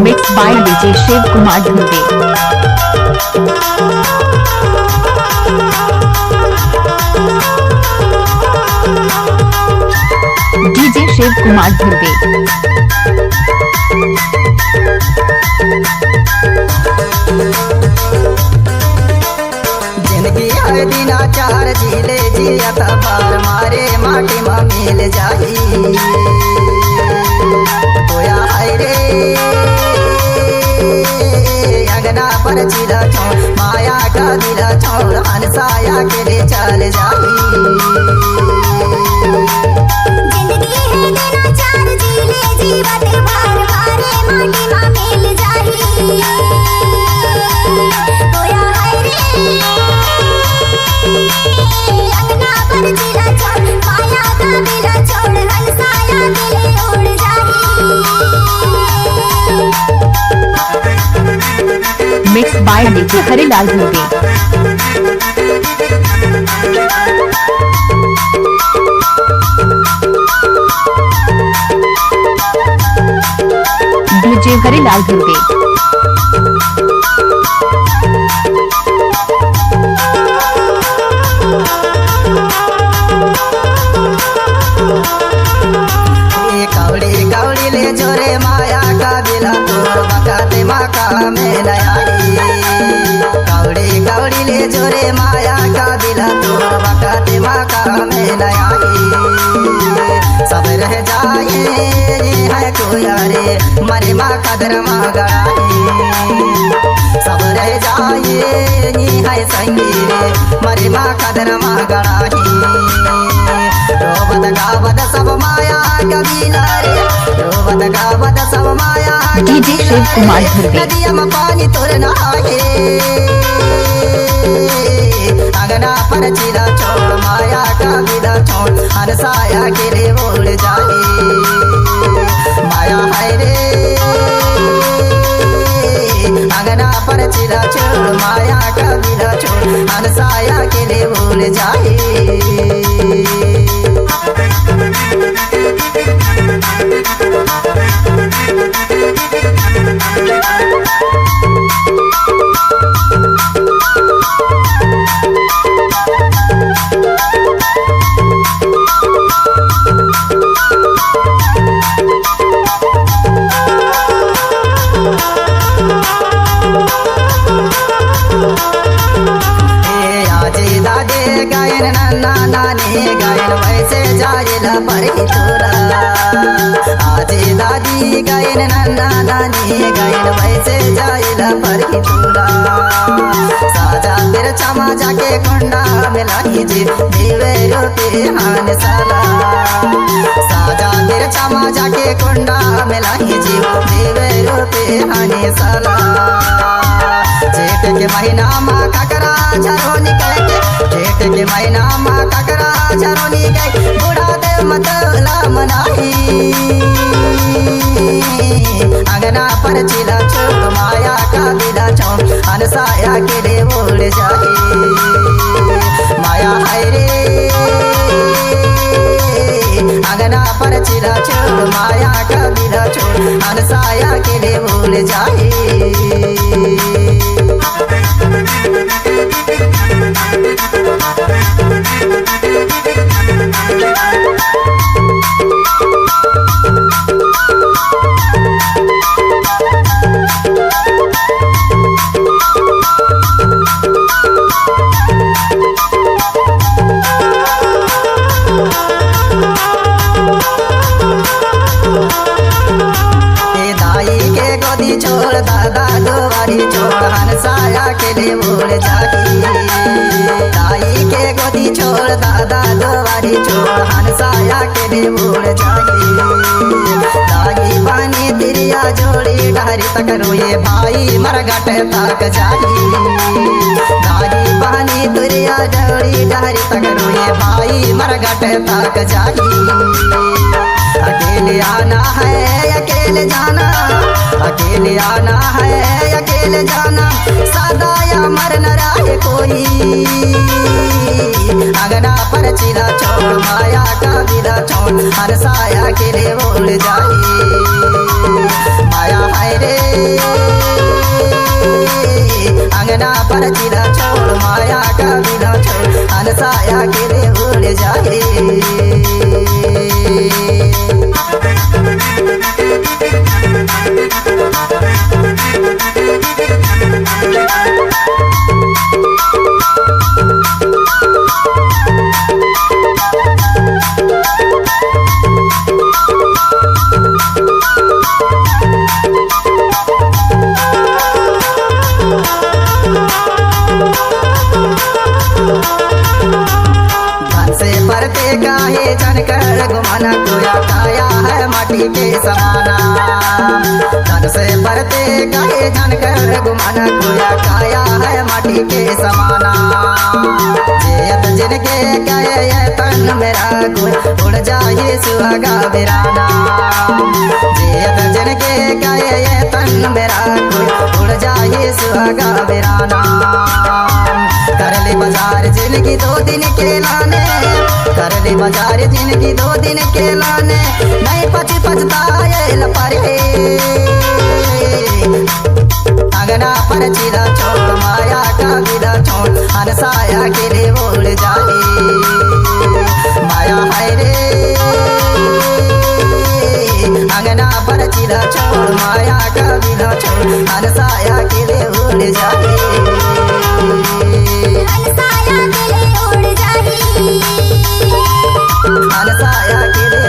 Mix by DJ Shiv Kumar Dhurve. DJ Shiv Kumar Dhurve. जिंदगी हर दिना चार जिले जियत बार मारे माटी में मिल जाही तोया हाय रे अगना पर चिला छोड़ माया का दिला छोड़ हंसाया के ले चल जाही। जिंदगी है दिना चार जिले जीवत बार मारे माटी में मिल जाही तोया हाय रे अंगना पर चिला छोड़ माया का दिला छोड़ हंसाया के ले उड़ जाही। Mix by DJ Harilal Dhurve. DJ Harilal Dhurve. कौड़ी कौड़ी ले जोरे माया का दिला तोर बकाते माका में नयाई कौड़ी कौड़ी ले जोरे माया का दिला तोर बकाते माका में नयाई सब रह जाए ये है कोया रे मरे माँ कदर माँ गड़ाई सब रह जाए ये है संगी रे मरे माँ कदर माँ गड़ाई रोबत गावत सब माया कबीला रे रोबत गावत सब माया डीजे शिव कुमार धुर्वे। नदिया में पानी तोर नहाए अगना पर चिला छोड़ माया का बिला छोड़ हंसाया के रे उड़ जाए माया है रे अगना पर चिला छोड़ माया का बिला छोड़ हंसाया के रे उड़ जाए। गायन नन्ना नानी गायन वैसे जायला पर तोरा आज दादी गायन नन्ना नानी गायन वैसे जायला पर तोरा साजा तेरे चमा जाके कुंडा मिलाई जी देवे रोते हान साला साजा तेरे चमा जाके कुंडा मिलाई जी देवे रोते हान साला जेठ के महीना माँ ककरा झरो निकल के जेठ के महीना माँ ककरा झरो निकल बुढ़ा देव मतला मनाही अगना पर चिला छोड़ माया का बिला छोड़ हंसाया के रे उड़ जाए माया है रे अगना पर चिला छोड़ माया का बिला छोड़ हंसाया के रे उड़ जाए। छोड़ दादा दोबारी छोड़ हंसाया के ले उड़ जाही दाई के गोदी छोड़ दादा दोबारी छोड़ हंसाया के ले उड़ जाही दाई पानी तिरिया जोड़ी डहरी तक रोए भाई मरगट तक जाही दाई पानी तिरिया जोड़ी डहरी तक रोए भाई मरगट तक जाही अकेले आना है अकेले जाना अकेले आना है अकेले जाना सादा या मर न रहे कोई अगना पर चिला छोड़ माया का बिला छोड़ हर साया के लिए उड़ जाए माया है रे अंगना पर चिला छोड़ माया का बिना छोड़ अनसाया के रे उड़ जाए। परते काहे जनकर गुमाना कोया काया है माटी के समाना। तन से परते काहे जनकर गुमाना कोया काया है माटी के समाना। जेत जिनके कहे ये तन मेरा गुण उड़ जाए सुहागा बिराना। जेत जिनके कहे ये तन मेरा गुण उड़ जाए सुहागा बिराना। करले बाजार जिनकी 2 दिन के लाने, करले बाजार जिनकी 2 दिन के लाने, नहीं पछताए लपरे। अंगना पर चिला छोड़ माया का विदा छोड़ अनसाया के रे उड़ जाए। माया है रे अंगना पर चिला छोड़ माया का विदा छोड़ अनसाया के रे उड़ जाए। अनसाया के ले उड़ जाही, अनसाया के रे